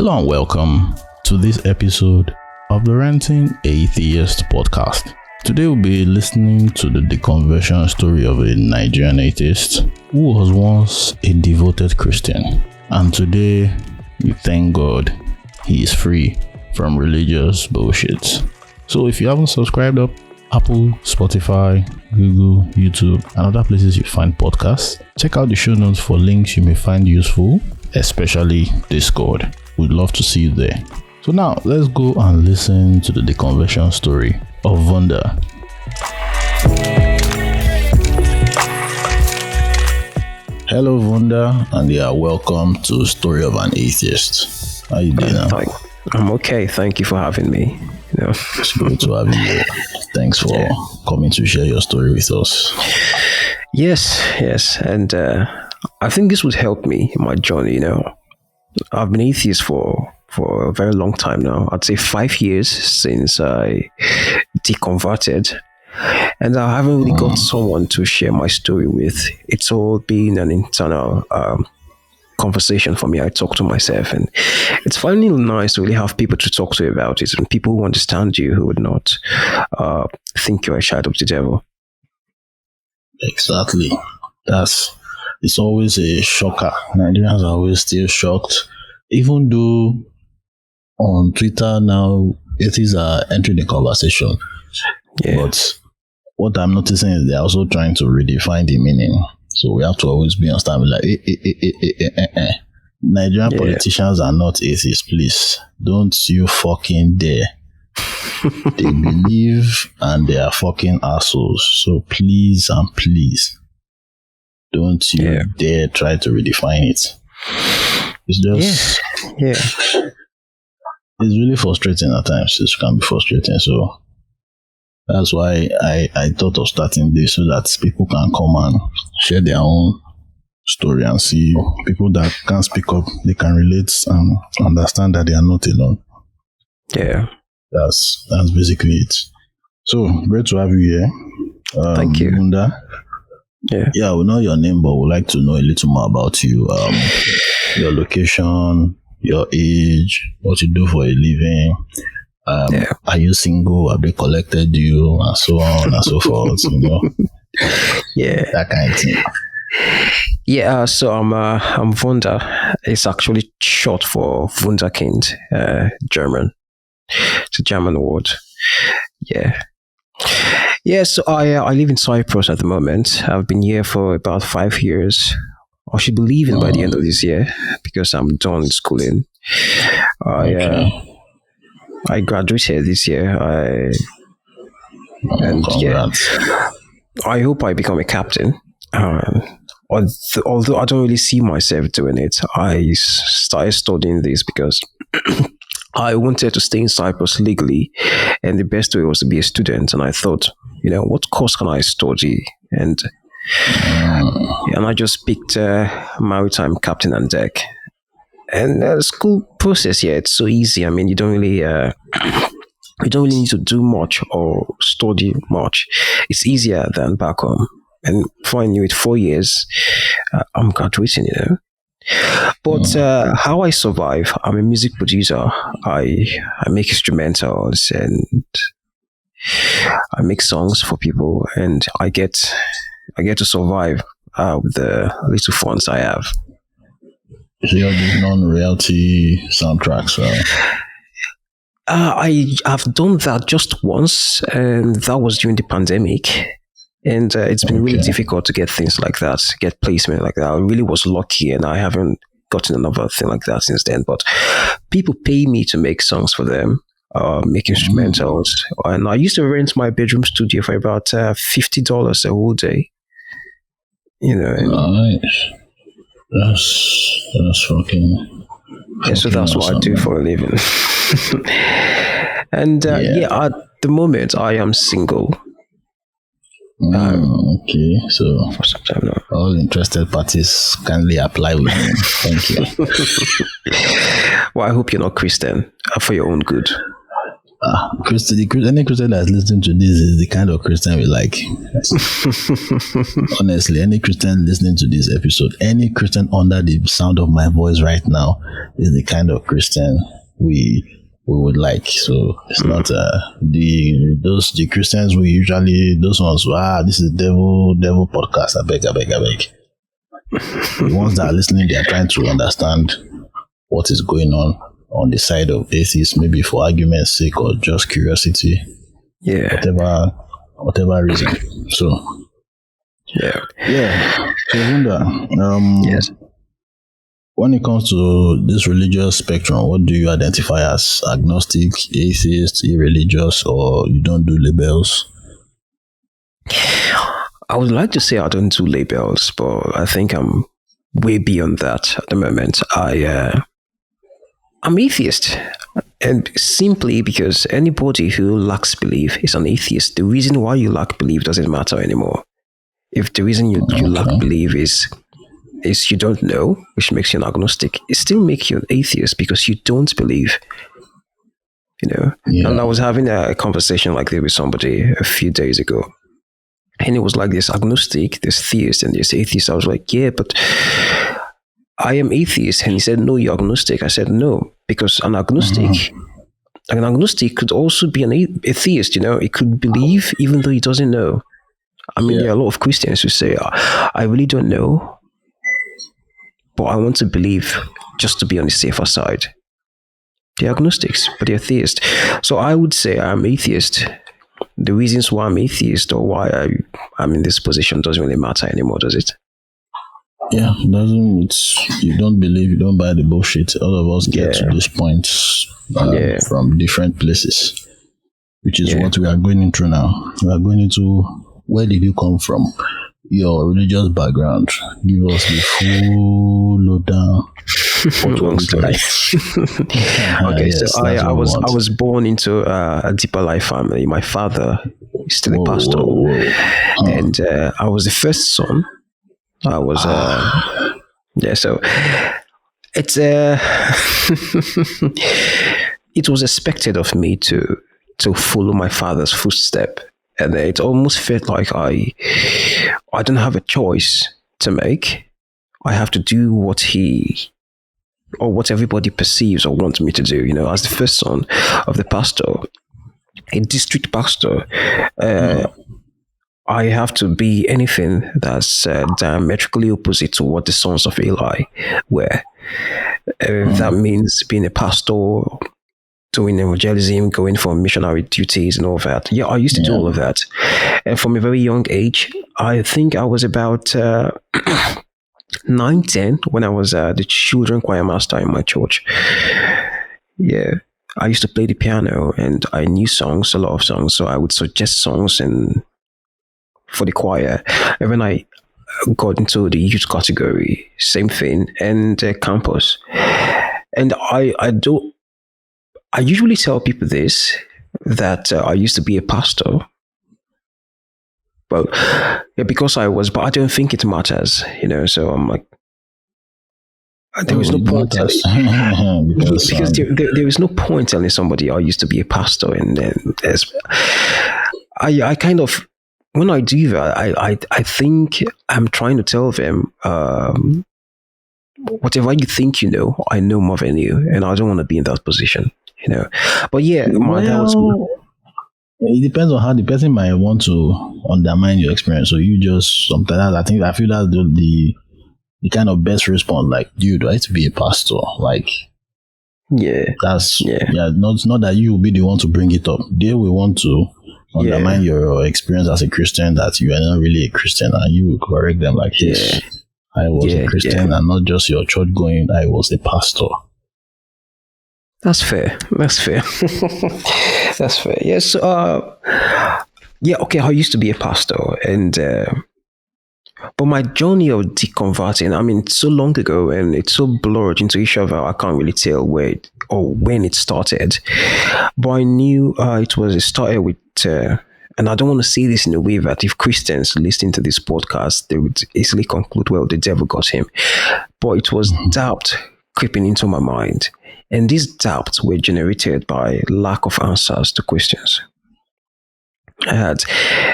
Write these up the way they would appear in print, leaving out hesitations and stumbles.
Hello and welcome to this episode of the Ranting Atheist podcast. Today we'll be listening to the deconversion story of a Nigerian atheist who was once a devoted Christian. And today, we thank God, he is free from religious bullshit. So if you haven't subscribed up, Apple, Spotify, Google, YouTube, and other places you find podcasts, check out the show notes for links you may find useful, especially Discord. We'd love to see you there. So now, let's go and listen to the deconversion story of Vunda. Hello Vunda, and welcome to Story of an Atheist. How you doing now? I'm okay, thank you for having me. It's good to have you here. Thanks for coming to share your story with us. Yes, and I think this would help me in my journey. I've been atheist for a very long time now. I'd say 5 years since I deconverted, and I haven't really got someone to share my story with. It's all been an internal conversation for me. I talk to myself, and it's finally nice to really have people to talk to about it, and people who understand you, who would not think you're a child of the devil. Exactly. It's always a shocker. Nigerians are always still shocked, even though on Twitter now atheists are entering the conversation. Yeah. But what I'm noticing is they're also trying to redefine the meaning. So we have to always be on standby, like, Nigerian politicians are not atheists, please. Don't you fucking dare. They believe and they are fucking assholes. So please and please, don't you dare try to redefine it. It's just... It's really frustrating at times. It can be frustrating. So that's why I thought of starting this, so that people can come and share their own story and see people that can't speak up, they can relate and understand that they are not alone. Yeah. That's basically it. So great to have you here. Thank you. Vunda. Yeah, we know your name, but we'd like to know a little more about you. Your location, your age, what you do for a living. Are you single? Have they collected you? And so on and so forth, that kind of thing. Yeah, so I'm Vunda. It's actually short for Wunderkind, German. It's a German word. Yeah, so I live in Cyprus at the moment. I've been here for about 5 years. I should be leaving by the end of this year because I'm done schooling. I graduated this year. I hope I become a captain. Although I don't really see myself doing it, I started studying this because I wanted to stay in Cyprus legally, and the best way was to be a student. And I thought, what course can I study? And I just picked maritime captain and deck. And the school process here, it's so easy. I mean, you don't really need to do much or study much. It's easier than back home. And before I knew it, 4 years, I'm graduating, But how I survive, I'm a music producer. I make instrumentals and I make songs for people, and I get to survive with the little funds I have. So you have these non-royalty soundtracks, right? I have done that just once, and that was during the pandemic. And it's been really difficult to get things like that, get placement like that. I really was lucky, and I haven't gotten another thing like that since then. But people pay me to make songs for them, make instrumentals. And I used to rent my bedroom studio for about $50 a whole day. Nice. That's fucking... so that's what I do for a living. And at the moment I am single. Okay, so for some time now. All interested parties kindly apply with me. Thank you. Well, I hope you're not Christian, for your own good. Any Christian that's listening to this is the kind of Christian we like. Honestly, any Christian listening to this episode, any Christian under the sound of my voice right now is the kind of Christian we would like. So it's not the Christians we usually, those ones this is devil podcast. I beg. The ones that are listening, they are trying to understand what is going on the side of atheists, maybe for argument's sake or just curiosity. Yeah. Whatever reason. So yeah. So Vunda, Yes. when it comes to this religious spectrum, what do you identify as? Agnostic, atheist, irreligious, or you don't do labels? I would like to say I don't do labels, but I think I'm way beyond that at the moment. I'm atheist, and simply because anybody who lacks belief is an atheist. The reason why you lack belief doesn't matter anymore. If the reason you lack belief is you don't know, which makes you an agnostic, it still makes you an atheist because you don't believe. Yeah. And I was having a conversation like this with somebody a few days ago. And it was like this agnostic, this theist, and this atheist. I was like, yeah, but I am atheist. And he said, no, you're agnostic. I said, no, because an agnostic could also be an atheist, It could believe even though he doesn't know. I mean, there are a lot of Christians who say, I really don't know, but I want to believe just to be on the safer side. They're agnostics, but they're theists. So I would say I'm atheist. The reasons why I'm atheist or why I'm in this position doesn't really matter anymore, does it? Yeah, you don't believe, you don't buy the bullshit. All of us get to this point from different places, which is what we are going into now. We are going into, where did you come from? Your religious background. Give us the full lowdown. Long story. Okay, so I was born into a deeper life family. My father is still a pastor, and I was the first son. I was so it's it was expected of me to follow my father's footstep, and it almost felt like I don't have a choice to make. I have to do what what everybody perceives or wants me to do. As the first son of the pastor, a district pastor, I have to be anything that's diametrically opposite to what the sons of Eli were. That means being a pastor, doing evangelism, going for missionary duties and all of that. Yeah, I used to do all of that. And from a very young age, I think I was about 9, 10 when I was the children choir master in my church. Yeah, I used to play the piano and I knew songs, a lot of songs. So I would suggest songs for the choir. And when I got into the youth category, same thing, and campus. And I usually tell people this, that I used to be a pastor. Well, because I was, but I don't think it matters, so I'm like, there is no point because there is no point telling somebody I used to be a pastor, and then I kind of, when I do that, I think I'm trying to tell them, whatever you think you know, I know more than you, and I don't want to be in that position, But that was. It depends on how the person might want to undermine your experience. So you just sometimes I feel that's the kind of best response. Like, dude, I have to be a pastor. Like, that's not that you will be the one to bring it up. They will want to undermine your experience as a Christian, that you are not really a Christian, and you will correct them like this. I was a Christian and not just your church going. I was a pastor. That's fair. That's fair. Yes. Okay. I used to be a pastor, and but my journey of deconverting, I mean, so long ago, and it's so blurred into each other, I can't really tell where or when it started. But I knew it started with, and I don't want to say this in a way that if Christians listen to this podcast, they would easily conclude, well, the devil got him. But it was doubt creeping into my mind. And these doubts were generated by lack of answers to questions I had.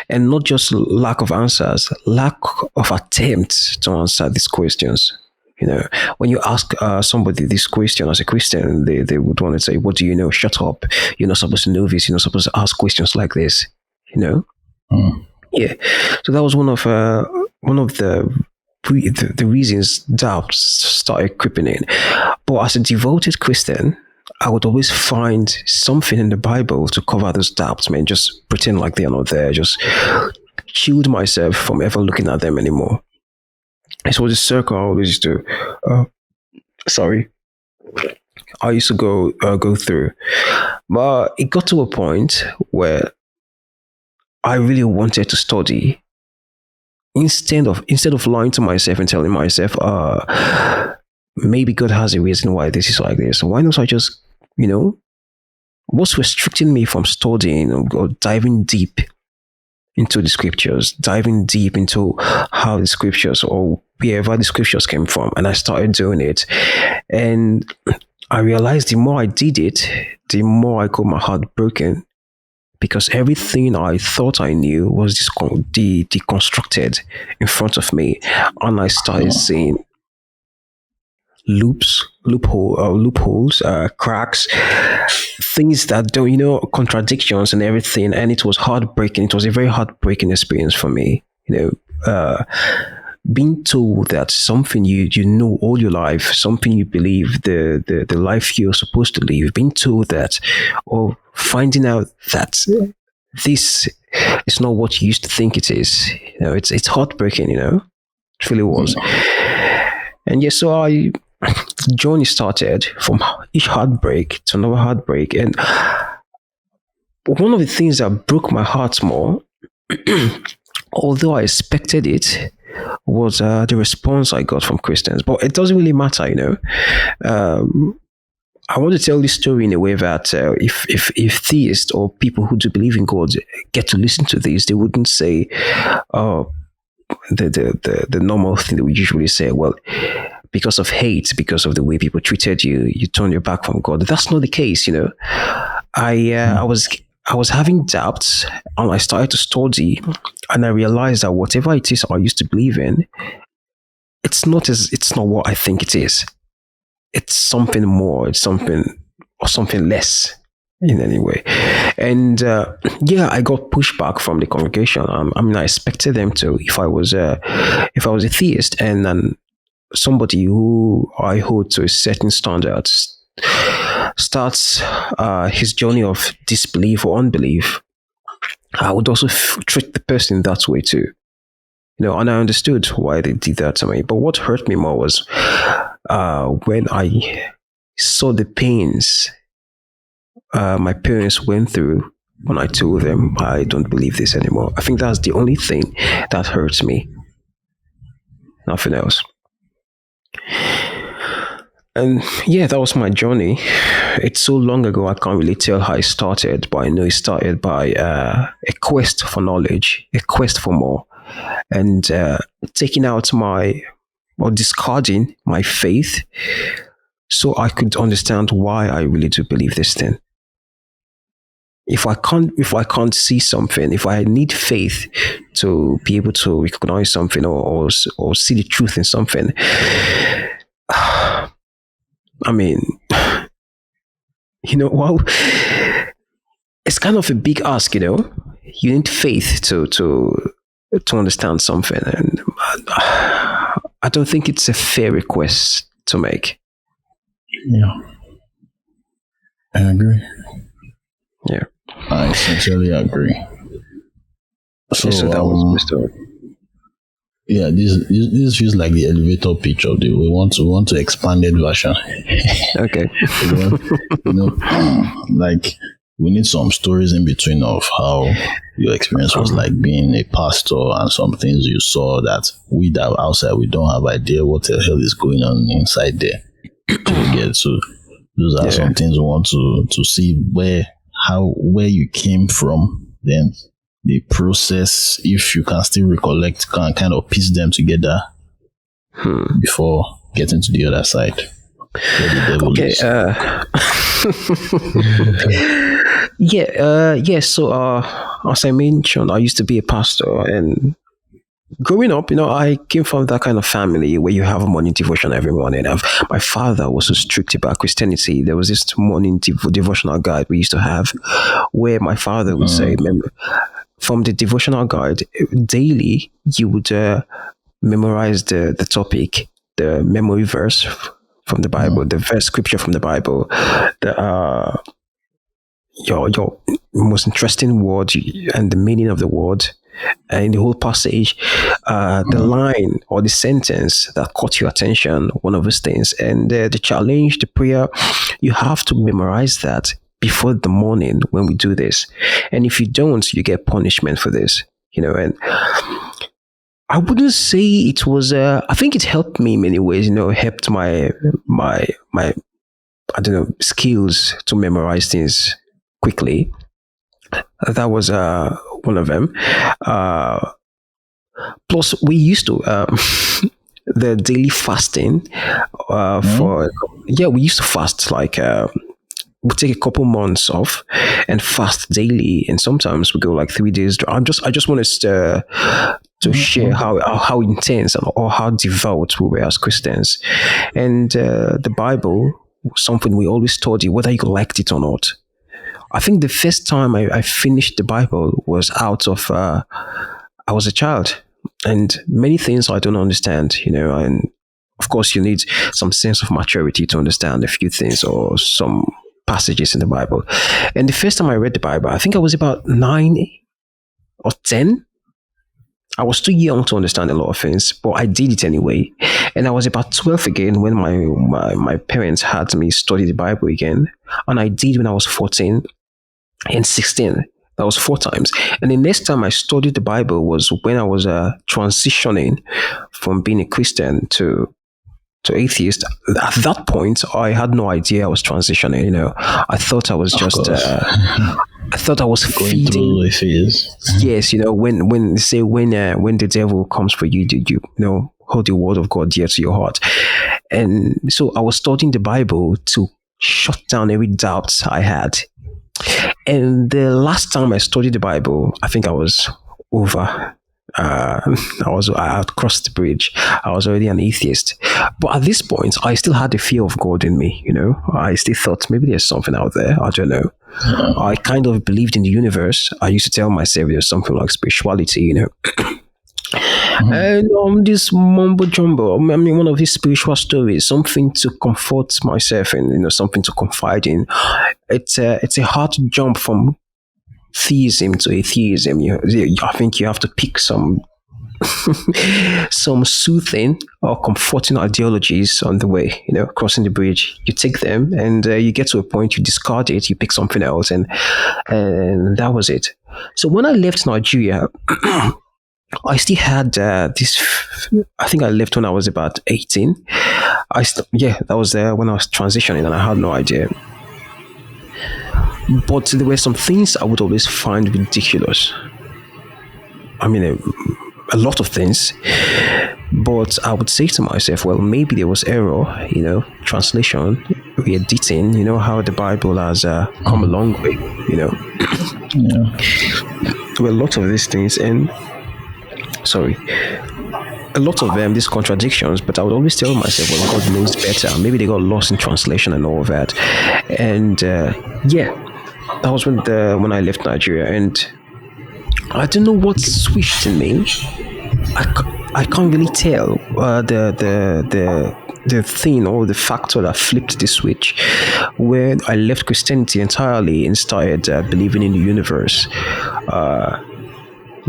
And not just lack of answers, lack of attempts to answer these questions. When you ask somebody this question as a Christian, they would want to say, "What do you know? Shut up. You're not supposed to know this. You're not supposed to ask questions like this." Yeah. So that was one of the reasons doubts started creeping in. But as a devoted Christian, I would always find something in the Bible to cover those doubts, man. Just pretend like they're not there. Just shield myself from ever looking at them anymore. It was a circle I always used to, I used to go through. But it got to a point where I really wanted to study. Instead of lying to myself and telling myself, maybe God has a reason why this is like this. Why don't I just, what's restricting me from studying or diving deep into the scriptures, diving deep into how the scriptures or wherever the scriptures came from? And I started doing it. And I realized the more I did it, the more I got my heart broken, because everything I thought I knew was deconstructed in front of me. And I started seeing loopholes, cracks, things that don't, contradictions and everything. And it was heartbreaking. It was a very heartbreaking experience for me. Being told that something you know all your life, something you believe, the life you're supposed to live, being told that, or finding out that this is not what you used to think it is. It's heartbreaking. It really was. And yes, so the journey started from each heartbreak to another heartbreak. And one of the things that broke my heart more, although I expected it, was the response I got from Christians. But it doesn't really matter. I want to tell this story in a way that if theists or people who do believe in God get to listen to this, they wouldn't say, the normal thing that we usually say, well, because of hate, because of the way people treated you, you turn your back from God. That's not the case. I was having doubts, and I started to study, and I realized that whatever it is I used to believe in, it's not what I think it is. It's something more. It's something less in any way. And I got pushback from the congregation. I expected them to, if I was a theist and then somebody who I hold to a certain standard starts his journey of disbelief or unbelief, I would also treat the person that way too. And I understood why they did that to me. But what hurt me more was when I saw the pains my parents went through when I told them I don't believe this anymore. I think that's the only thing that hurts me. Nothing else. And that was my journey. It's so long ago, I can't really tell how it started, but I know it started by a quest for knowledge, a quest for more, and taking out discarding my faith so I could understand why I really do believe this thing. If I can't see something, if I need faith to be able to recognize something or see the truth in something, well, it's kind of a big ask, You need faith to understand something, and I don't think it's a fair request to make. Yeah, I agree. Yeah, I sincerely agree. So that was my story. Yeah, this feels like the elevator pitch of the we want to expanded version. Okay. Like we need some stories in between of how your experience was like being a pastor and some things you saw that we that are outside we don't have idea what the hell is going on inside there. So those are some things we want to see where you came from, then the process, if you can still recollect, can kind of piece them together before getting to the other side. where the devil Okay. is. Yeah. So, as I mentioned, I used to be a pastor, and growing up, I came from that kind of family where you have a morning devotion every morning. My father was so strict about Christianity. There was this morning devotional guide we used to have, where my father would say, from the devotional guide, daily you would memorize the topic, the memory verse from the Bible, the verse scripture from the Bible, the your most interesting word and the meaning of the word in the whole passage, the line or the sentence that caught your attention, one of those things, and the challenge, the prayer, you have to memorize that before the morning when we do this, and if you don't, you get punishment for this. And I wouldn't say it was. I think it helped me in many ways. Helped my I don't know, skills to memorize things quickly. That was one of them. Plus, we used to the daily fasting for we used to fast like. We take a couple months off and fast daily, and sometimes we go like 3 days. I just wanted to share how intense or how devout we were as Christians, and the Bible, something we always study, whether you liked it or not. I think the first time I finished the Bible was out of I was a child, and many things I don't understand, and of course you need some sense of maturity to understand a few things or some passages in the Bible. And the first time I read the Bible, I think I was about 9 or 10. I was too young to understand a lot of things, but I did it anyway. And I was about 12 again when my parents had me study the Bible again. And I did when I was 14 and 16. That was 4 times. And the next time I studied the Bible was when I was transitioning from being a Christian to atheist. At that point, I had no idea I was transitioning. I thought I was just. I thought I was Going feeding. through a phase. Yes, when they say when the devil comes for you, did you hold the word of God dear to your heart? And so I was studying the Bible to shut down every doubt I had. And the last time I studied the Bible, I think I was over. I had crossed the bridge. I was already an atheist, but at this point, I still had the fear of God in me. I still thought maybe there's something out there. I don't know. I kind of believed in the universe. I used to tell myself there's something like spirituality. And this mumbo jumbo. I mean, one of these spiritual stories, something to comfort myself in. Something to confide in. It's a hard jump from theism to atheism. I think you have to pick some soothing or comforting ideologies on the way. Crossing the bridge, you take them, and you get to a point, you discard it, you pick something else, and that was it. So when I left Nigeria, I still had this. I think I left when I was about 18. That was when I was transitioning, and I had no idea. But there were some things I would always find ridiculous. I mean, a lot of things. But I would say to myself, well, maybe there was error, translation, re-editing, how the Bible has come a long way, Yeah. There were a lot of these things, and a lot of them, these contradictions, but I would always tell myself, well, God knows better. Maybe they got lost in translation and all of that. And that was when I left Nigeria, and I don't know what switched in me. I can't really tell the thing or the factor that flipped the switch, where I left Christianity entirely and started believing in the universe.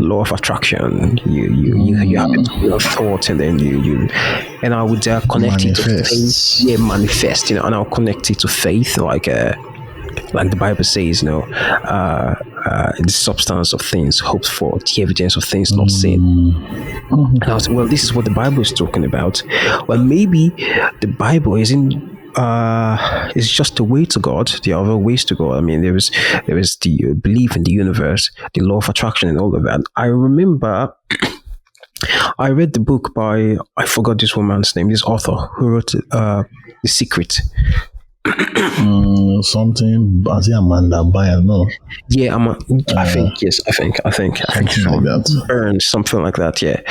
Law of attraction. You have a thought, and then you and I would connect it to faith. Yeah, manifest. And I'll connect it to faith, like the Bible says, the substance of things hoped for, the evidence of things not seen. And I was, well, this is what the Bible is talking about. Well, maybe the Bible isn't. It's just a way to God. There are other ways to God. I mean, there is the belief in the universe, the law of attraction, and all of that. I remember I read the book by, I forgot this woman's name, this author who wrote The Secret. Something, I think Amanda Bayer, no. Yeah, I think, yes, I think Something like that. Burns, something like that, yeah.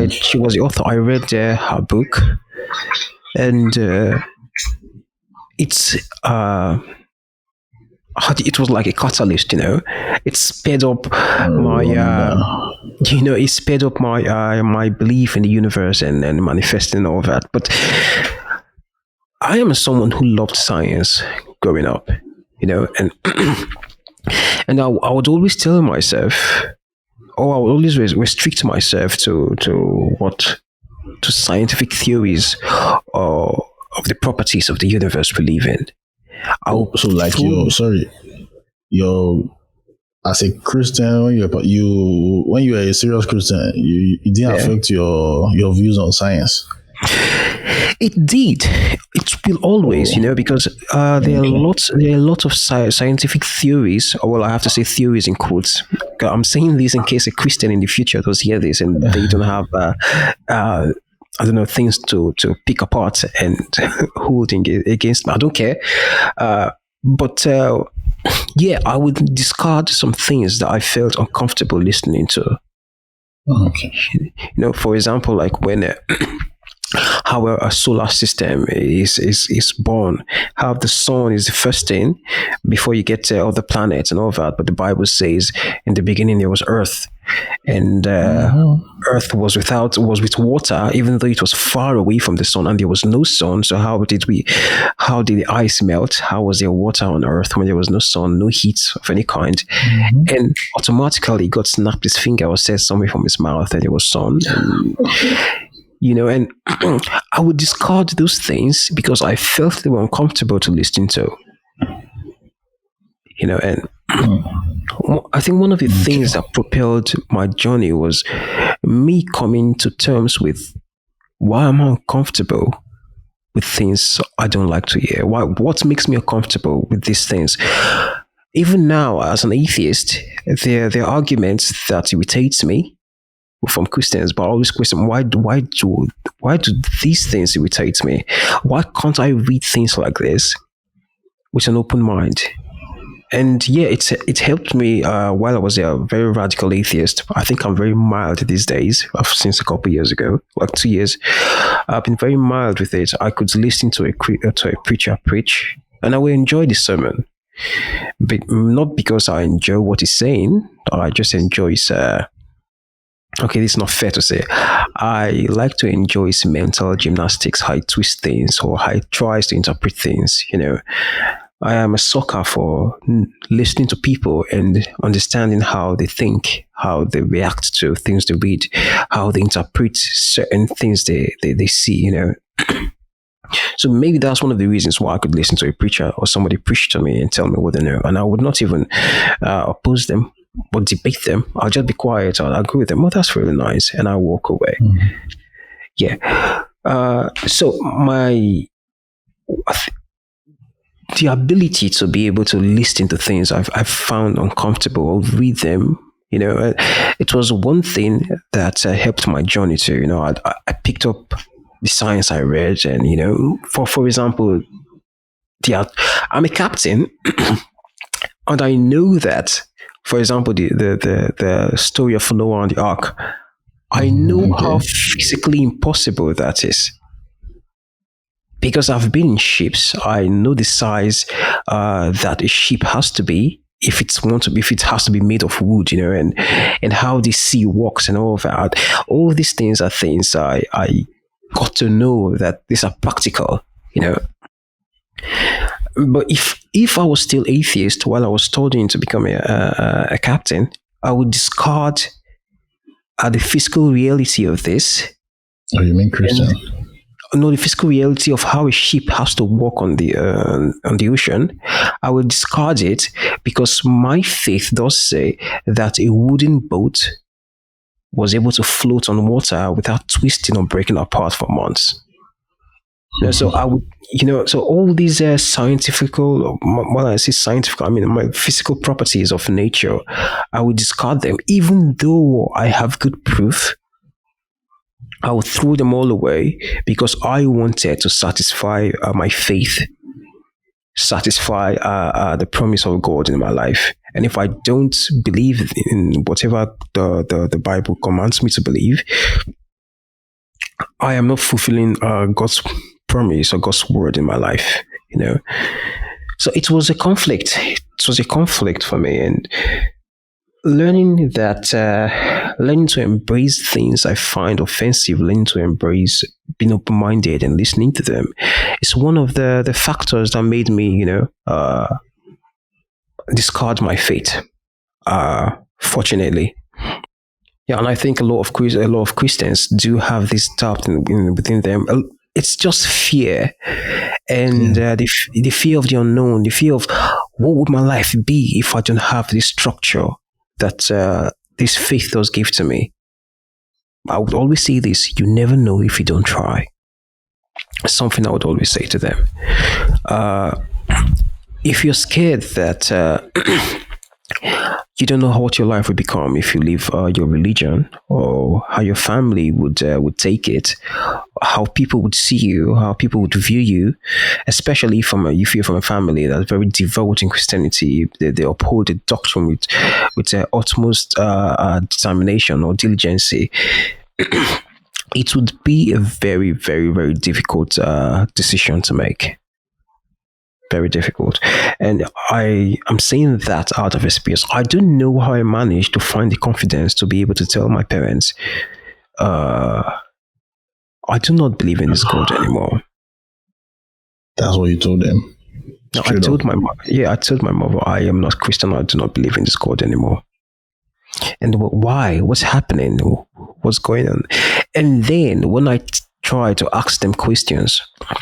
She was the author. I read her book, and it's it was like a catalyst, it sped up my it sped up my belief in the universe and manifesting all that. But I am someone who loved science growing up, and and I would always tell myself, or I would always restrict myself to scientific theories of the properties of the universe we live in. So like you're as a Christian, when you are a serious Christian, it didn't affect your views on science. It did. It will always, because there are lots of scientific theories. Or, well, I have to say theories in quotes. I'm saying this in case a Christian in the future does hear this and they don't have I don't know, things to pick apart and holding against me. I don't care. But yeah, I would discard some things that I felt uncomfortable listening to. Okay. For example, like when how a solar system is born, how the sun is the first thing before you get to other planets and all that. But the Bible says in the beginning there was earth, and earth was with water, even though it was far away from the sun and there was no sun. So how did the ice melt? How was there water on earth when there was no sun, no heat of any kind? And automatically God snapped his finger or said something from his mouth and there was sun. And I would discard those things because I felt they were uncomfortable to listen to. And I think one of the things that propelled my journey was me coming to terms with why I'm uncomfortable with things I don't like to hear. What makes me uncomfortable with these things? Even now, as an atheist, there are arguments that irritates me from Christians, but I always question why do these things irritate me? Why can't I read things like this with an open mind? And yeah, it helped me while I was a very radical atheist. I think I'm very mild these days. Since a couple of years ago, like 2 years, I've been very mild with it. I could listen to a preacher preach, and I will enjoy the sermon, but not because I enjoy what he's saying. I just enjoy his. Okay, this is not fair to say. I like to enjoy his mental gymnastics, how he twists things or how he tries to interpret things. I am a sucker for listening to people and understanding how they think, how they react to things they read, how they interpret certain things they see, So maybe that's one of the reasons why I could listen to a preacher or somebody preach to me and tell me what they know. And I would not even oppose them or debate them. I'll just be quiet. I'll agree with them. Oh, that's really nice. And I'll walk away. Yeah. So the ability to be able to listen to things I've found uncomfortable or read them, it was one thing that helped my journey too. I picked up the science I read, and for example, I'm a captain, and I know that. For example, the story of Noah and the Ark, I know how physically impossible that is. Because I've been in ships, I know the size that a ship has to be if it has to be made of wood, and how the sea works and all of that. All these things are things I got to know that these are practical, But if I was still atheist while I was studying to become a captain, I would discard the physical reality of this. Oh, you mean Christian? No, the physical reality of how a ship has to walk on the ocean. I would discard it because my faith does say that a wooden boat was able to float on water without twisting or breaking apart for months. So I would, so all these scientific, when I say scientific, I mean my physical properties of nature, I would discard them, even though I have good proof I would throw them all away because I wanted to satisfy my faith, satisfy the promise of God in my life. And if I don't believe in whatever the Bible commands me to believe, I am not fulfilling God's promise or God's word in my life, you know. So it was a conflict. It was a conflict for me, and learning to embrace things I find offensive, learning to embrace being open-minded and listening to them, is one of the factors that made me, discard my faith. Fortunately. Yeah, and I think a lot of Christians do have this doubt within them. It's just fear, and the fear of the unknown, the fear of what would my life be if I don't have this structure that this faith does give to me. I would always say this: you never know if you don't try. Something I would always say to them. If you're scared that you don't know what your life would become if you leave your religion, or how your family would take it, how people would see you, how people would view you, especially if you're from a family that's very devout in Christianity. They uphold the doctrine with utmost determination or diligence. It would be a very, very, very difficult decision to make. Very difficult. And I am saying that out of experience. I don't know how I managed to find the confidence to be able to tell my parents, I do not believe in this God anymore. That's what you told them? No, I told my mother, I am not Christian. I do not believe in this God anymore. And why? What's happening? What's going on? And then when I try to ask them questions.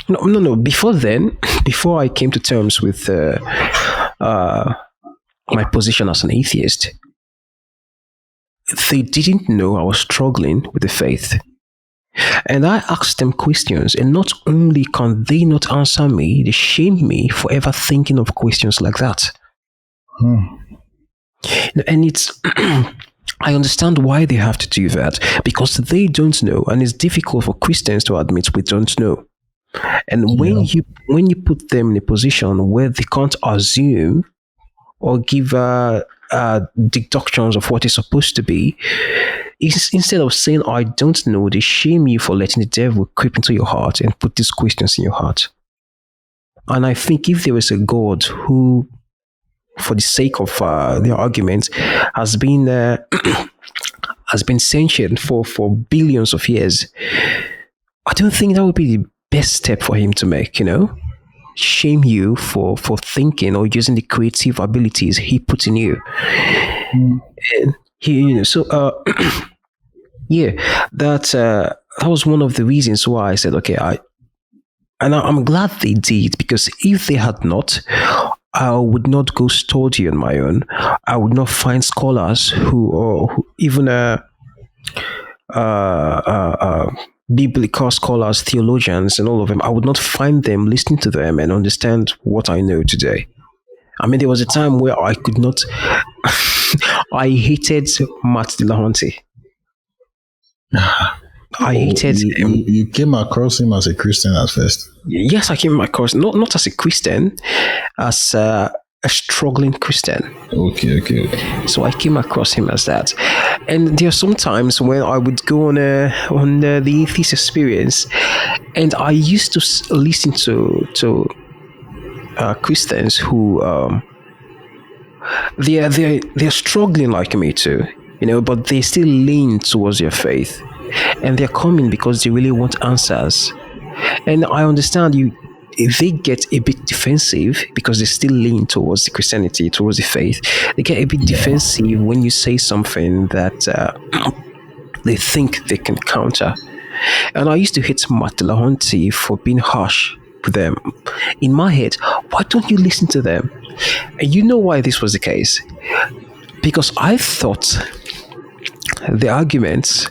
No. Before I came to terms with my position as an atheist, they didn't know I was struggling with the faith. And I asked them questions, and not only can they not answer me, they shame me for ever thinking of questions like that. And it's I understand why they have to do that, because they don't know, and it's difficult for Christians to admit we don't know. And when you put them in a position where they can't assume or give deductions of what is supposed to be, instead of saying I don't know, they shame you for letting the devil creep into your heart and put these questions in your heart. And I think if there is a God who, for the sake of their argument, has been sentient for billions of years, I don't think that would be the best step for him to make, shame you for thinking or using the creative abilities he put in you. And that was one of the reasons why I said, okay, I'm glad they did, because if they had not, I would not go study on my own. I would not find scholars who even biblical scholars, theologians, and all of them. I would not find them, listening to them, and understand what I know today. I mean, there was a time where I could not. I hated Matt Dillahunty. I hated him. You came across him as a Christian at first? Yes, I came across, not as a Christian, as a struggling Christian. Okay. So I came across him as that. And there are some times when I would go on the atheist experience, and I used to listen to Christians who they're struggling like me too, but they still lean towards their faith. And they're coming because they really want answers. And I understand they get a bit defensive because they still lean towards the Christianity, towards the faith. They get a bit defensive when you say something that they think they can counter. And I used to hate Matt Dillahunty for being harsh with them. In my head, why don't you listen to them? And you know why this was the case? Because I thought the arguments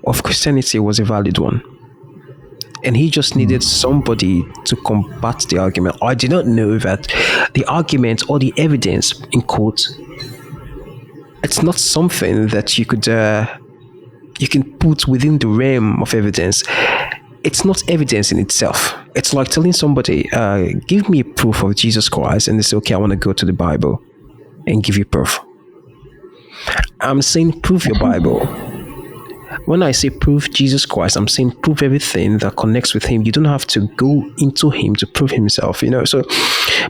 of Christianity was a valid one, and he just needed somebody to combat the argument. I did not know that the argument or the evidence, in quote, it's not something that you could you can put within the realm of evidence, it's not evidence in itself. It's like telling somebody, give me a proof of Jesus Christ, and they say, okay, I want to go to the Bible and give you proof. I'm saying prove your Bible. When I say prove Jesus Christ, I'm saying prove everything that connects with him. You don't have to go into him to prove himself, So,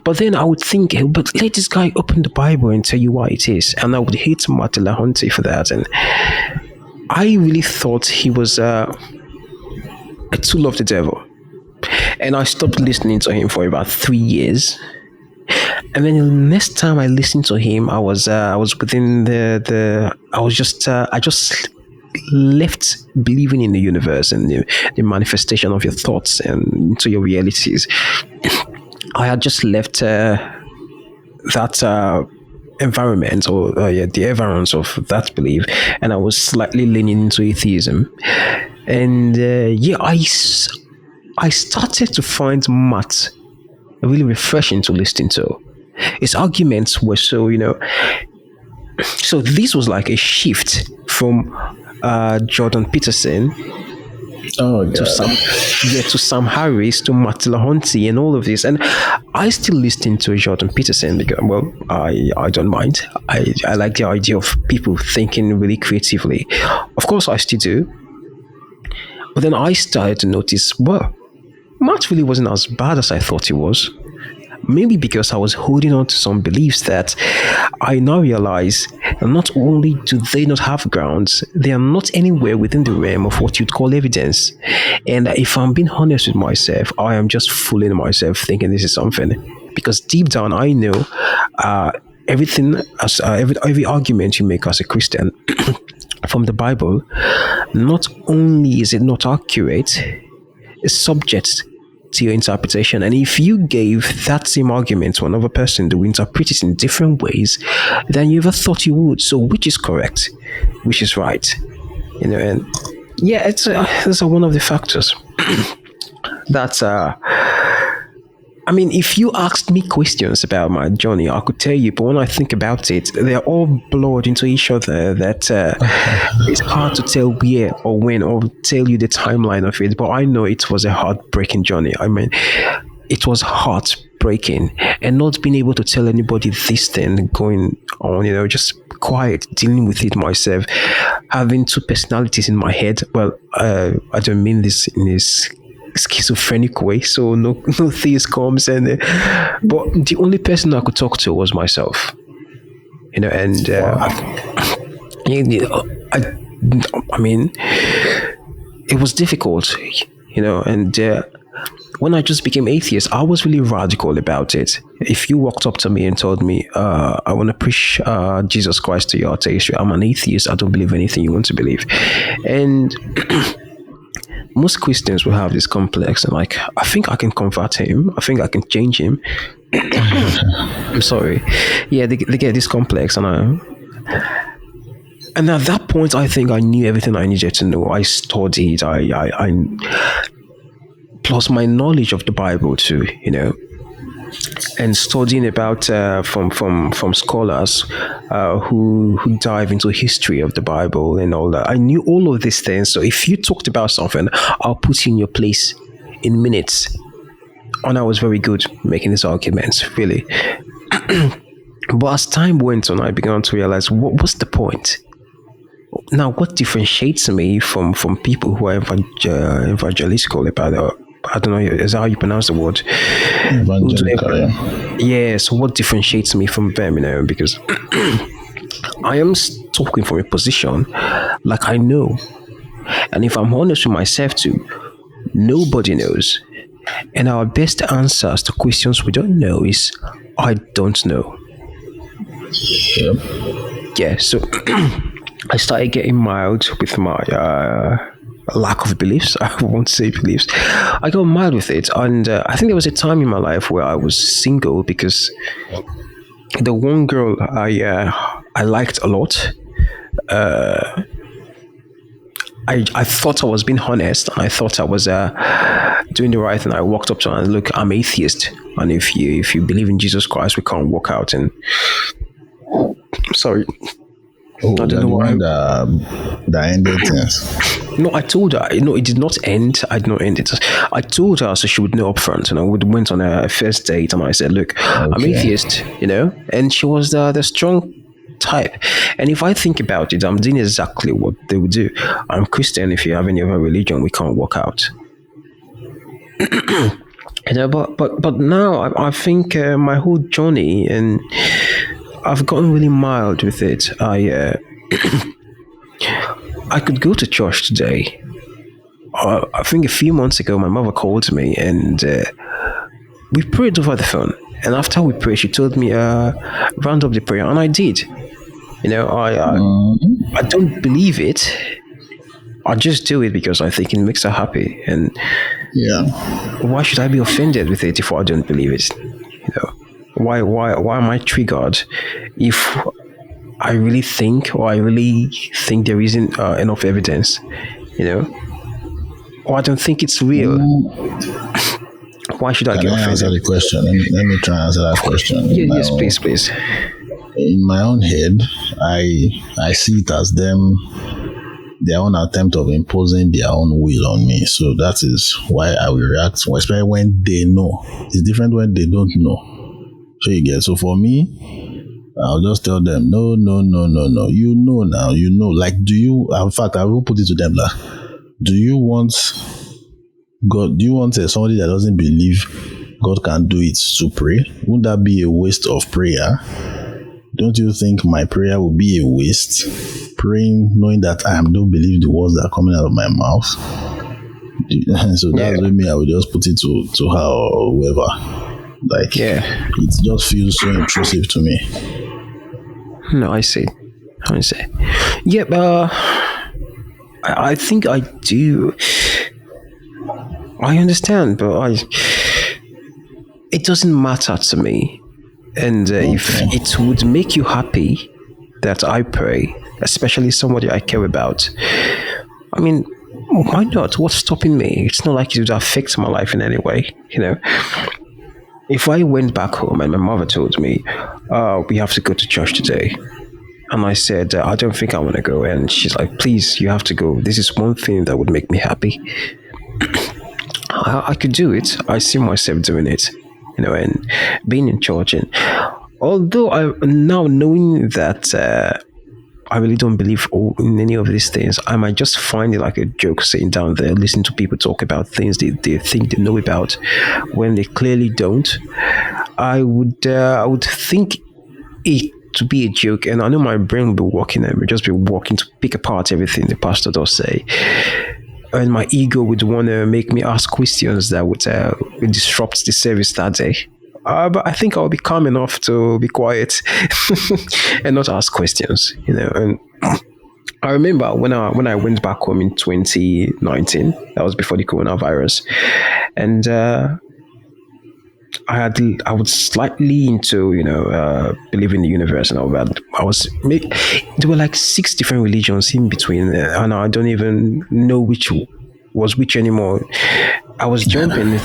but then I would think, but let this guy open the Bible and tell you why it is. And I would hate Martin Lahonte for that. And I really thought he was a tool of the devil. And I stopped listening to him for about 3 years. And then the next time I listened to him, I was within I just left believing in the universe and the manifestation of your thoughts and into your realities. I had just left that environment or the environs of that belief, and I was slightly leaning into atheism. And I started to find Matt really refreshing to listen to. His arguments were so, so this was like a shift from Jordan Peterson to Sam Harris to Matt Lahonte and all of this. And I still listen to Jordan Peterson because, well, I don't mind. I like the idea of people thinking really creatively. Of course, I still do. But then I started to notice, well, Matt really wasn't as bad as I thought he was. Maybe because I was holding on to some beliefs that I now realize not only do they not have grounds, they are not anywhere within the realm of what you'd call evidence. And if I'm being honest with myself, I am just fooling myself thinking this is something. Because deep down, I know everything, every argument you make as a Christian from the Bible, not only is it not accurate, it's subject to your interpretation. And if you gave that same argument to another person to interpret it in different ways than you ever thought you would, so which is correct, which is right, and yeah, it's one of the factors that I mean, if you asked me questions about my journey, I could tell you, but when I think about it, they're all blurred into each other that it's hard to tell where or when or tell you the timeline of it. But I know it was a heartbreaking journey. I mean, it was heartbreaking, and not being able to tell anybody this thing going on, just quiet, dealing with it myself, having two personalities in my head. Well, I don't mean this in this schizophrenic way, so no theist comes and but the only person I could talk to was myself, and I mean, it was difficult, and when I just became atheist, I was really radical about it. If you walked up to me and told me, I want to preach Jesus Christ to your atheist, I'm an atheist, I don't believe anything you want to believe. And most Christians will have this complex and like, I think I can convert him. I think I can change him. I'm sorry. Yeah, they get this complex, and at that point, I think I knew everything I needed to know. I studied. I plus my knowledge of the Bible too, and studying about from scholars who dive into history of the Bible and all that. I knew all of these things. So if you talked about something, I'll put you in your place in minutes. And I was very good making these arguments, really. But as time went on, I began to realize, what's the point? Now, what differentiates me from people who are evangelical about I don't know, is that how you pronounce the word? Evangelical, yeah. So what differentiates me from them, because I am talking from a position like I know. And if I'm honest with myself too, nobody knows. And our best answers to questions we don't know is, I don't know. Yep. Yeah, so I started getting mild with my lack of beliefs. I won't say beliefs. I got mild with it, and I think there was a time in my life where I was single because the one girl I liked a lot. I thought I was being honest, and I thought I was doing the right thing. I walked up to her and, look, I'm atheist, and if you believe in Jesus Christ, we can't walk out. And sorry. Oh, I don't that know the why. one that ended things. No, I told her. No, it did not end. I did not end it. I told her so she would know upfront, and I would went on a first date, and I said, "Look, I'm Okay. atheist," and she was the strong type. And if I think about it, I'm doing exactly what they would do. I'm Christian. If you have any other religion, we can't work out. But now I think my whole journey, and I've gotten really mild with it. I could go to church today. I think a few months ago, my mother called me and we prayed over the phone. And after we prayed, she told me, round up the prayer. And I did. I don't believe it. I just do it because I think it makes her happy. And Yeah. why should I be offended with it if I don't believe it? Why am I triggered if I really think, or I really think there isn't enough evidence, or I don't think it's real? Why should I Can get I answer offended? the question? Let me try and answer that question. Yeah, yes, please. In my own head, I see it as their own attempt of imposing their own will on me. So that is why I will react, especially when they know. It's different when they don't know. So you get. So for me, I'll just tell them, no. You know now. You know. Like, do you? In fact, I will put it to them like, do you want God? Do you want somebody that doesn't believe God can do it to pray? Wouldn't that be a waste of prayer? Don't you think my prayer will be a waste? Praying, knowing that I don't believe the words that are coming out of my mouth. So that's with me. I will just put it to her or whoever. Like, it just feels so intrusive to me. No, I see. Yeah, but I think I do. I understand, but it doesn't matter to me. And if it would make you happy that I pray, especially somebody I care about, I mean, why not? What's stopping me? It's not like it would affect my life in any way, If I went back home and my mother told me, we have to go to church today, and I said, I don't think I want to go, and she's like, please, you have to go. This is one thing that would make me happy. I could do it. I see myself doing it, and being in church. And although I now knowing that I really don't believe in any of these things, I might just find it like a joke sitting down there, listening to people talk about things they think they know about when they clearly don't. I would think it to be a joke, and I know my brain will be working and will just be working to pick apart everything the pastor does say. And my ego would want to make me ask questions that would disrupt the service that day. But I think I'll be calm enough to be quiet and not ask questions, And I remember when I went back home in 2019, that was before the coronavirus, and I was slightly into believing in the universe, and all that. There were like 6 different religions in between, and I don't even know which was which anymore. I was jumping,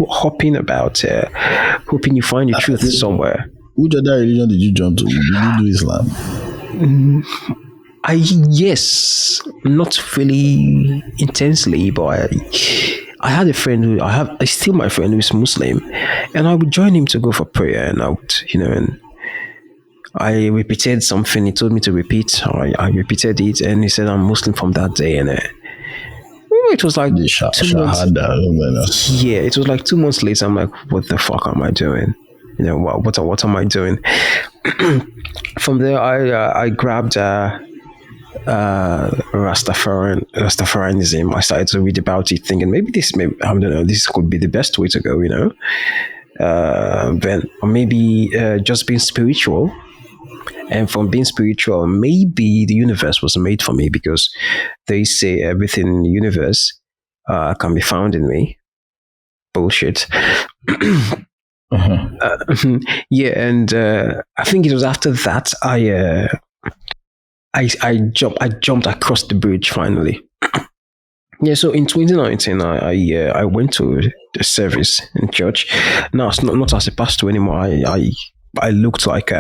hopping about, hoping you find the truth somewhere. Which other religion did you jump to? Did you do Islam? Yes, not really intensely, but I had a friend I still my friend who is Muslim, and I would join him to go for prayer, and I would, and I repeated something he told me to repeat. I repeated it, and he said I'm Muslim from that day, and it was like 2 months. Yeah, it was like 2 months later. I'm like, what the fuck am I doing? What am I doing? From there, I grabbed Rastafarianism. I started to read about it, thinking maybe I don't know, this could be the best way to go, then or maybe just being spiritual. And from being spiritual, maybe the universe was made for me, because they say everything in the universe can be found in me. Bullshit. Yeah, and I think it was after that I jumped across the bridge finally. Yeah, so in 2019, I went to the service in church. Now, it's not as a pastor anymore. I looked like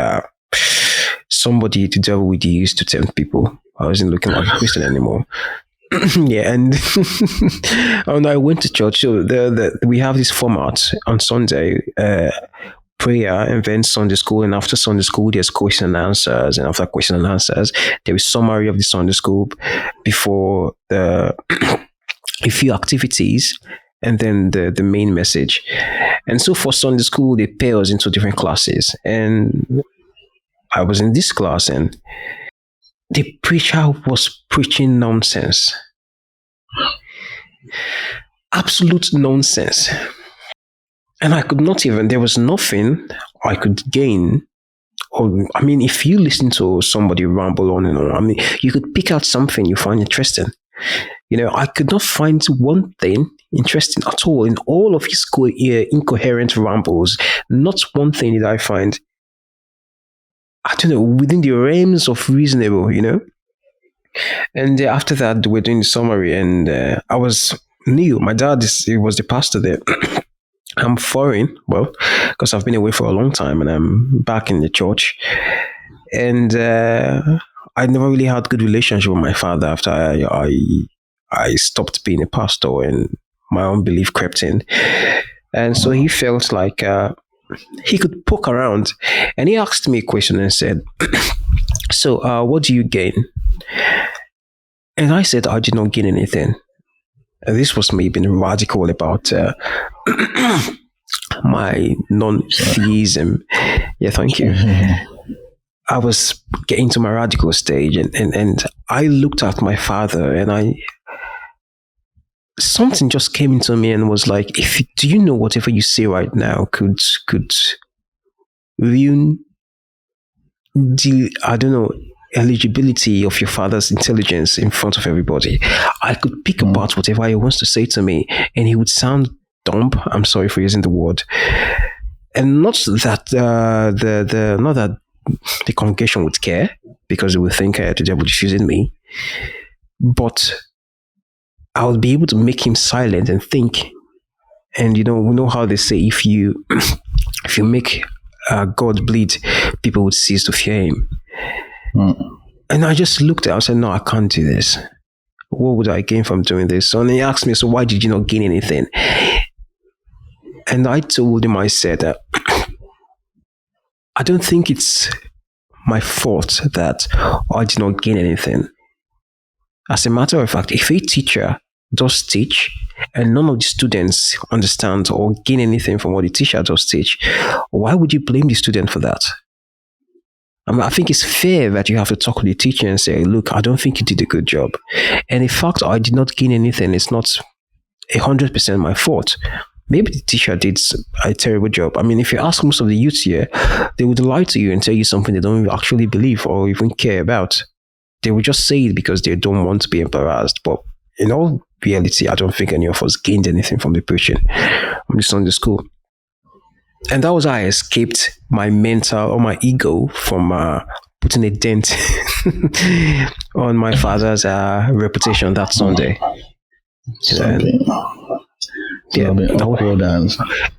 somebody the devil would use to tempt people. I wasn't looking like a Christian anymore. Yeah, and and I went to church. So we have this format on Sunday, prayer, and then Sunday school. And after Sunday school, there's question and answers. And after question and answers, there is summary of the Sunday school before a few activities, and then the main message. And so for Sunday school, they pair us into different classes. And I was in this class, and the preacher was preaching nonsense. Absolute nonsense. And I could not even, there was nothing I could gain. Or, I mean, if you listen to somebody ramble on and on, I mean, you could pick out something you find interesting. You know, I could not find one thing interesting at all in all of his incoherent rambles. Not one thing did I find, I don't know, within the realms of reasonable, you know. And after that, we're doing the summary, and I was new. My dad was the pastor there. I'm foreign, well, because I've been away for a long time, and I'm back in the church. And I never really had good relationship with my father after I stopped being a pastor, and my unbelief crept in. And so he felt like he could poke around, and he asked me a question and said, so what do you gain? And I said, I did not gain anything. And this was me being radical about my non-theism. Yeah, thank you. I was getting to my radical stage, and I looked at my father, and something just came into me and was like, do you know whatever you say right now could ruin I don't know, eligibility of your father's intelligence in front of everybody. I could pick apart whatever he wants to say to me, and he would sound dumb. I'm sorry for using the word. And not that not that the congregation would care, because they would think the devil is using me, but I would be able to make him silent and think. And you know, we know how they say, if you make God bleed, people would cease to fear him. And I just looked at him and said, no, I can't do this. What would I gain from doing this? So, and he asked me, so why did you not gain anything? And I told him, I said, I don't think it's my fault that I did not gain anything. As a matter of fact, if a teacher does teach and none of the students understand or gain anything from what the teacher does teach, why would you blame the student for that? I mean, I think it's fair that you have to talk to the teacher and say, look, I don't think you did a good job. And in fact, I did not gain anything. It's not 100% my fault. Maybe the teacher did a terrible job. I mean, if you ask most of the youths here, they would lie to you and tell you something they don't actually believe or even care about. They would just say it because they don't want to be embarrassed. But in all reality, I don't think any of us gained anything from the preaching on the Sunday school. And that was how I escaped my mental or my ego from putting a dent on my father's reputation that Sunday. Yeah,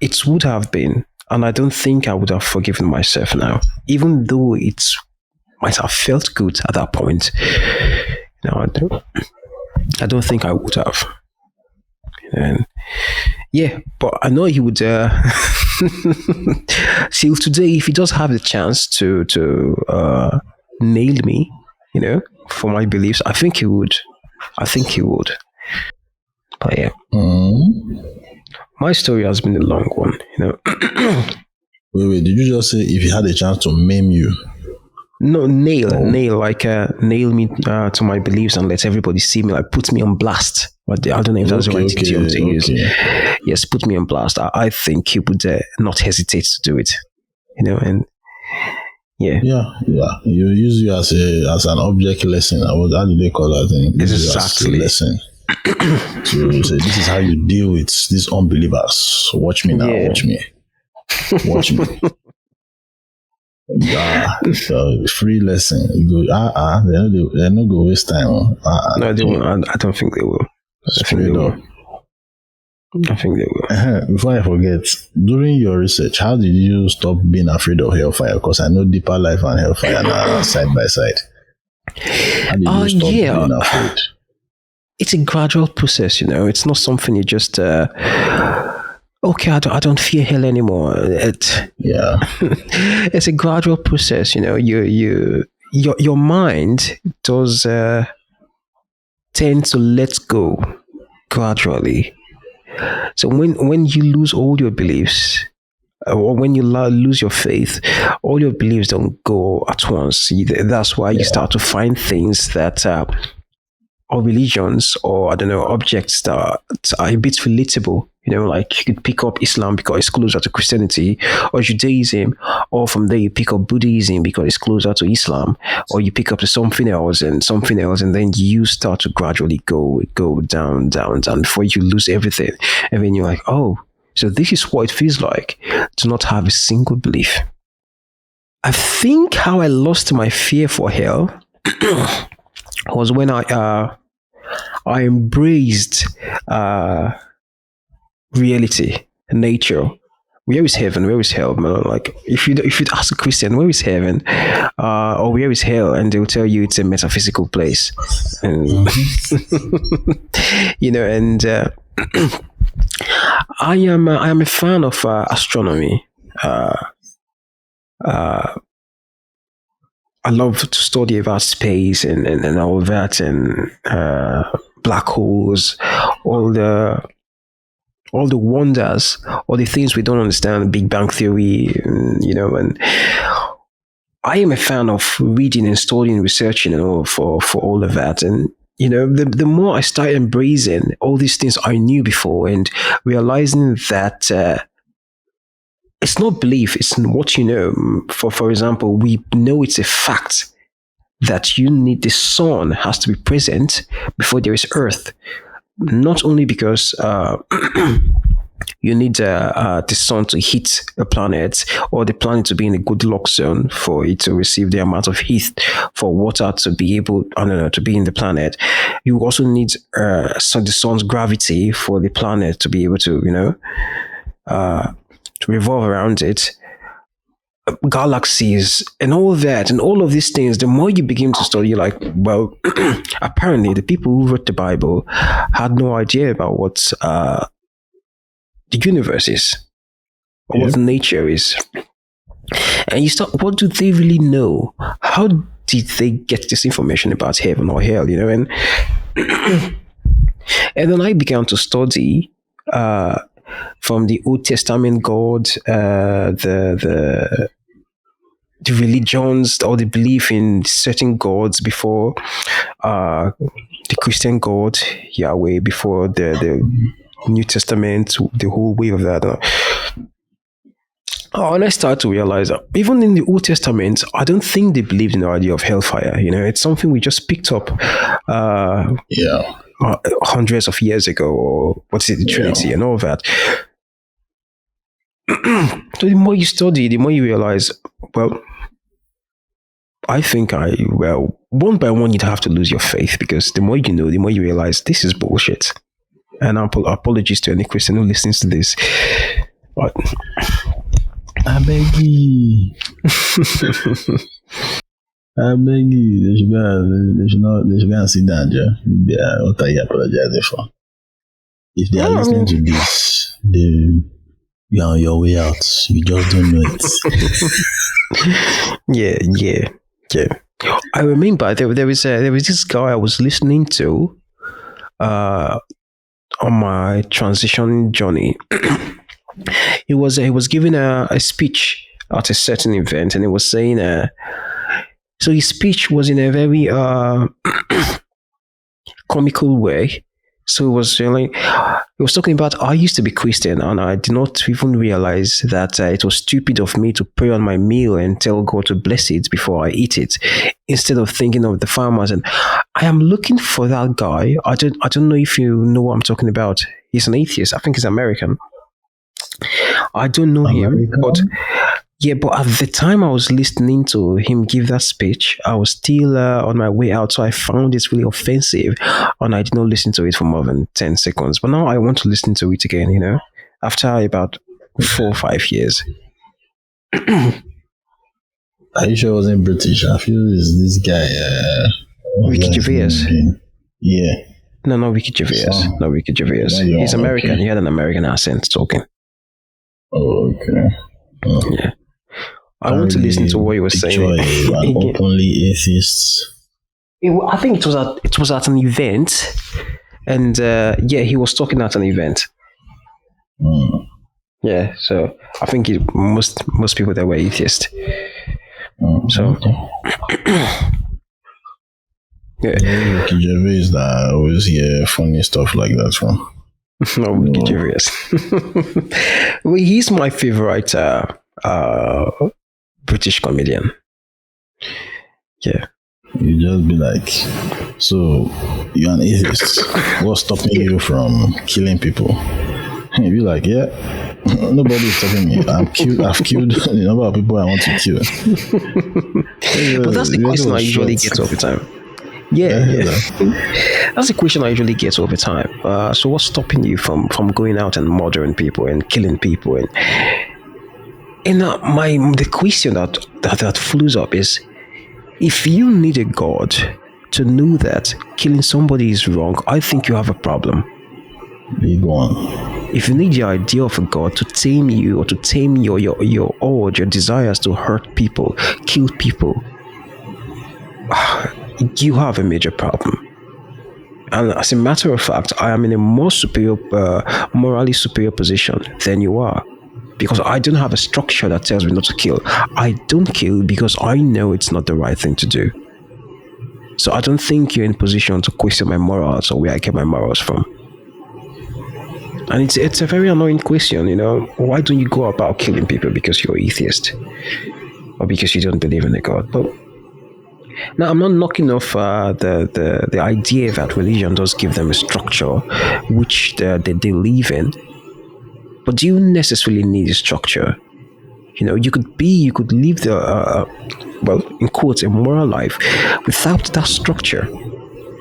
it would have been. And I don't think I would have forgiven myself now, even though it might have felt good at that point. No, I don't think I would have. And yeah, but I know he would. Still today, if he does have the chance to nail me, you know, for my beliefs, I think he would. But yeah, my story has been a long one, you know. Wait, did you just say if he had a chance to maim you? No, nail me to my beliefs and let everybody see me, like put me on blast. But I don't know if that's the right idiom to use. Yes, put me on blast. I think he would not hesitate to do it, you know. And yeah. You use you as an object lesson. How do they call that thing? Exactly. Lesson. So say, this is how you deal with these unbelievers. Watch me now. Yeah. Watch me. So free lesson. You go, they're not going to waste time. No, they won't. I don't think they will. Straight up. I think they will. Before I forget, during your research, how did you stop being afraid of hellfire? Because I know deeper life and hellfire are side by side. How did you stop being afraid? It's a gradual process, It's not something you just okay, I don't fear hell anymore. It's a gradual process, your mind does tend to let go gradually. So when you lose all your beliefs, or when you lose your faith, all your beliefs don't go at once. That's why you start to find things that or religions, or I don't know, objects that are a bit relatable. Like you could pick up Islam because it's closer to Christianity, or Judaism, or from there you pick up Buddhism because it's closer to Islam, or you pick up something else, and then you start to gradually go down before you lose everything, and then you're like, oh, so this is what it feels like to not have a single belief. I think how I lost my fear for hell was when I embraced reality, nature. Where is heaven? Where is hell? Man? Like if you'd ask a Christian, where is heaven, or where is hell, and they'll tell you it's a metaphysical place, and and I am a fan of astronomy. I love to study about space and all that, and black holes, all the wonders, all the things we don't understand, Big Bang Theory, and I am a fan of reading and studying, researching, for all of that. And the more I start embracing all these things I knew before, and realizing that it's not belief, it's what you know. For example, we know it's a fact that the sun has to be present before there is earth. Not only because you need the sun to hit a planet, or the planet to be in a Goldilocks zone for it to receive the amount of heat for water to be able, to be in the planet. You also need the sun's gravity for the planet to be able to, to revolve around it. Galaxies and all that, and all of these things, the more you begin to study, you're like, well, apparently the people who wrote the Bible had no idea about what the universe is, or what nature is. And you start, what do they really know? How did they get this information about heaven or hell? And and then I began to study from the Old Testament God, the religions, or the belief in certain gods before the Christian God, Yahweh, before the New Testament, the whole way of that. And I started to realize that even in the Old Testament, I don't think they believed in the idea of hellfire. It's something we just picked up hundreds of years ago, or what's it, the Trinity and all that. So the more you study, the more you realize, well, I think one by one, you'd have to lose your faith, because the more you know, the more you realize this is bullshit. And apologies to any Christian who listens to this. But I beg you. I beg you. They should go and sit down, Joe. What are you apologizing for? If they are listening to this, you're on your way out. You just don't know it. Yeah. I remember there was this guy I was listening to on my transition journey. He was giving a speech at a certain event, and he was saying so his speech was in a very comical way. So he was talking about, I used to be Christian, and I did not even realize that it was stupid of me to pray on my meal and tell God to bless it before I eat it, instead of thinking of the farmers. And I am looking for that guy. I don't know if you know what I'm talking about. He's an atheist. I think he's American. I don't know him, but Yeah, but at the time I was listening to him give that speech, I was still on my way out, so I found it really offensive, and I did not listen to it for more than 10 seconds. But now I want to listen to it again. After about 4 or 5 years. Are you sure it wasn't British? I feel it's this guy. Ricky Gervais. Yeah. No, not Ricky Gervais. So, Not Ricky Gervais. yeah, He's American. okay. He had an American accent talking. Oh, okay. Oh. Yeah. I want to listen to what he was saying. An openly atheist. I think it was at an event, and he was talking at an event. Yeah, so I think most people there were atheists. So yeah, Ricky Gervais that I always hear funny stuff like that from. No, Ricky Gervais. Well, he's my favorite British comedian. Yeah. You just be like, so you're an atheist. What's stopping you from killing people? And you be like, yeah, nobody's stopping me. I've killed the number of people I want to kill. But that's the question I usually get all the time. Yeah. That's the question I usually get all the time. So what's stopping you from going out and murdering people and killing people? And the question that flows up is, if you need a God to know that killing somebody is wrong, I think you have a problem. Big one. If you need the idea of a God to tame you or to tame your urge, your desires to hurt people, kill people, you have a major problem. And as a matter of fact, I am in a more morally superior position than you are. Because I don't have a structure that tells me not to kill. I don't kill because I know it's not the right thing to do. So I don't think you're in position to question my morals or where I get my morals from. And it's a very annoying question, Why don't you go about killing people because you're atheist? Or because you don't believe in a God? But now, I'm not knocking off the idea that religion does give them a structure which they live in. But do you necessarily need a structure? You could live in quotes, a moral life without that structure.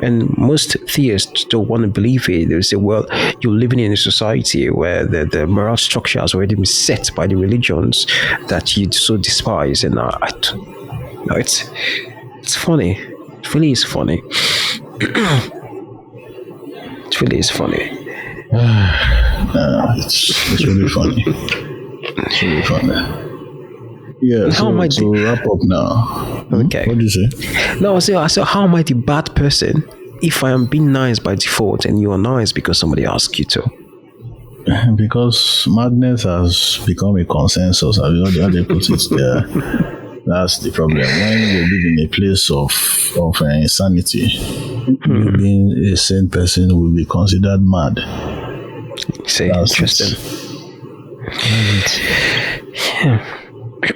And most theists don't want to believe it. They say, well, you're living in a society where the moral structure has already been set by the religions that you so despise. And it's funny. It really is funny. It really is funny. It's really funny. It's really funny. Yeah, so to wrap up now. Okay. What did you say? No, I said, how am I the bad person if I am being nice by default and you are nice because somebody asked you to? Because madness has become a consensus. I mean, how they put it there. That's the problem. When we live in a place of insanity, you being a sane person will be considered mad. Say, interesting.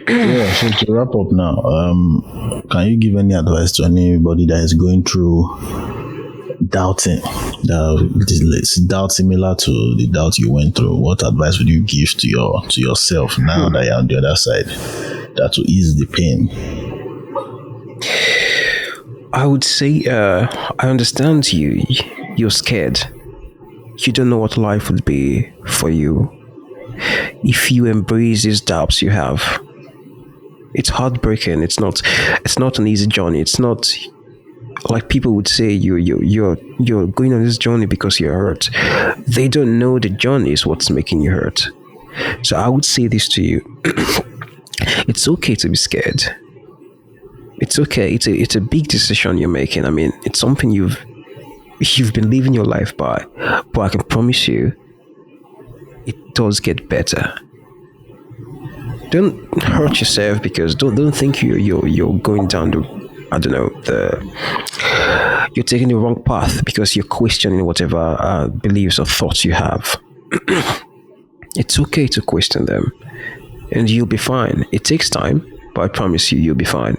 Yeah, so to wrap up now, can you give any advice to anybody that is going through doubting, doubt similar to the doubt you went through? What advice would you give to yourself now that you're on the other side, that will ease the pain? I would say, I understand you. You're scared. You don't know what life would be for you if you embrace these doubts you have. It's heartbreaking. It's not an easy journey. It's not like people would say you're going on this journey because you're hurt. They don't know the journey is what's making you hurt. So I would say this to you. It's okay to be scared. It's okay. It's a big decision you're making. I mean, it's something you've been living your life by, but I can promise you it does get better. Don't hurt yourself because don't think you're going down you're taking the wrong path because you're questioning whatever beliefs or thoughts you have. It's okay to question them and you'll be fine. It takes time, but I promise you'll be fine.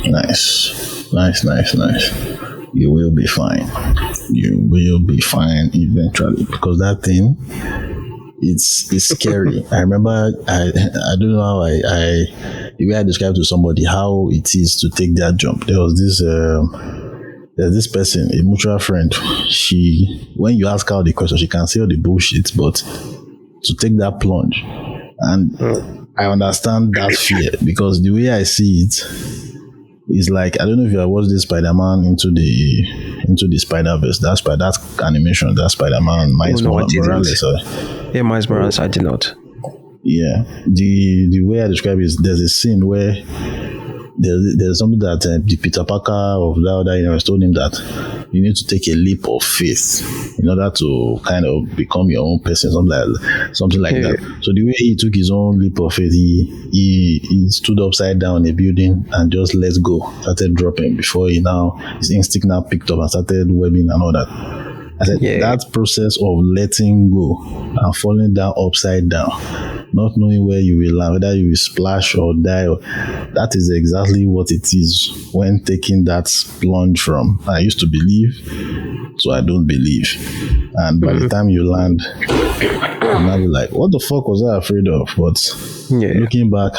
Nice. You will be fine. You will be fine eventually, because that thing it's scary. I remember I don't know how the way I described to somebody how it is to take that jump. There's this person, a mutual friend. She, when you ask her the question, she can say all the bullshit, but to take that plunge, and I understand that fear because the way I see it is like, I don't know if you have watched this Spider-Man into the Spider-Verse. That animation, that Spider-Man Miles Morales. Yeah, Miles Morales. I did not. Yeah, the way I describe it is there's a scene where there's something that the Peter Parker of the other universe told him that you need to take a leap of faith in order to kind of become your own person, something like that. So the way he took his own leap of faith, he stood upside down in a building and just let go, started dropping before his instinct now picked up and started webbing and all that. I said that process of letting go and falling down upside down, not knowing where you will land, whether you will splash or die, that is exactly what it is when taking that plunge from I used to believe so I don't believe. And by the time you land, you'll now be like, what the fuck was I afraid of? But looking back,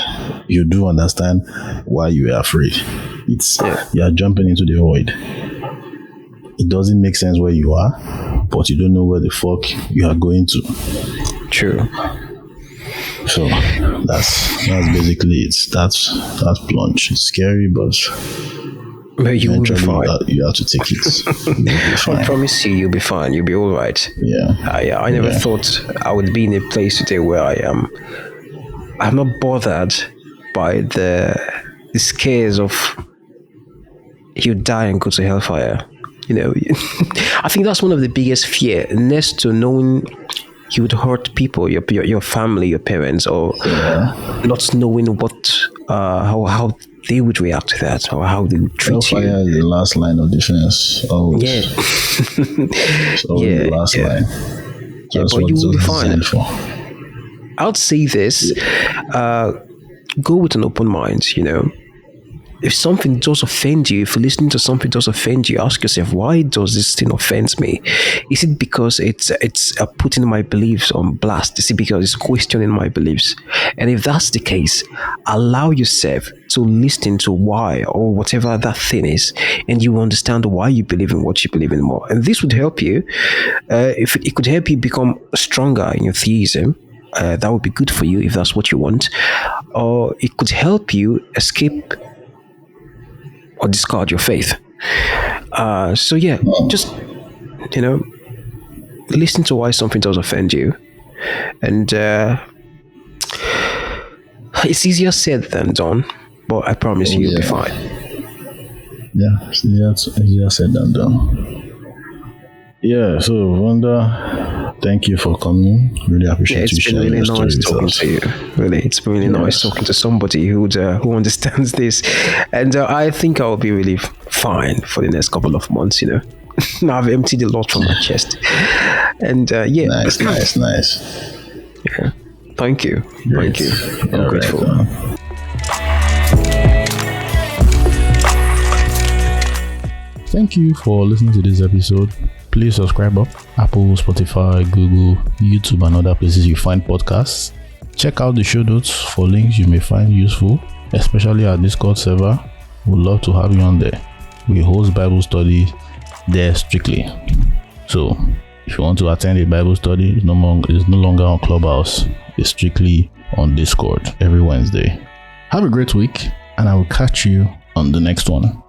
you do understand why you were afraid. You are jumping into the void. It doesn't make sense where you are, but you don't know where the fuck you are going to. True. So that's basically it. That's plunge. It's scary, but you will be fine. You have to take it. You'll be fine. I promise you'll be fine. You'll be all right. Yeah. I never thought I would be in a place today where I am. I'm not bothered by the scares of you die and go to hellfire. I think that's one of the biggest fear, next to knowing you would hurt people, your family, your parents, or not knowing what how they would react to that or how they would treat you. Hellfire is the last line of defense. Always. Yeah. It's always the last line. That's but you will be fine. For. I'd say this: go with an open mind. If something does offend you, if listening to something does offend you, ask yourself, why does this thing offend me? Is it because it's putting my beliefs on blast? Is it because it's questioning my beliefs? And if that's the case, allow yourself to listen to why or whatever that thing is, and you will understand why you believe in what you believe in more. And this would help you. If it could help you become stronger in your theism, that would be good for you if that's what you want. Or it could help you escape or discard your faith. Just listen to why something does offend you, and it's easier said than done, but I promise you'll be fine. Yeah, it's easier said than done. Yeah, so Vunda, thank you for coming. Really appreciate you sharing your story with us. To you. Really, it's been really nice talking to somebody who understands this, and I think I'll be really fine for the next couple of months. Now I've emptied a lot from my chest, and nice. Yeah, thank you. Great. Thank you. I'm grateful. Thank you for listening to this episode. Please subscribe up Apple, Spotify, Google, YouTube, and other places you find podcasts. Check out the show notes for links you may find useful, especially our Discord server. We'd love to have you on there. We host Bible study there strictly. So if you want to attend a Bible study, it's no longer on Clubhouse. It's strictly on Discord every Wednesday. Have a great week, and I will catch you on the next one.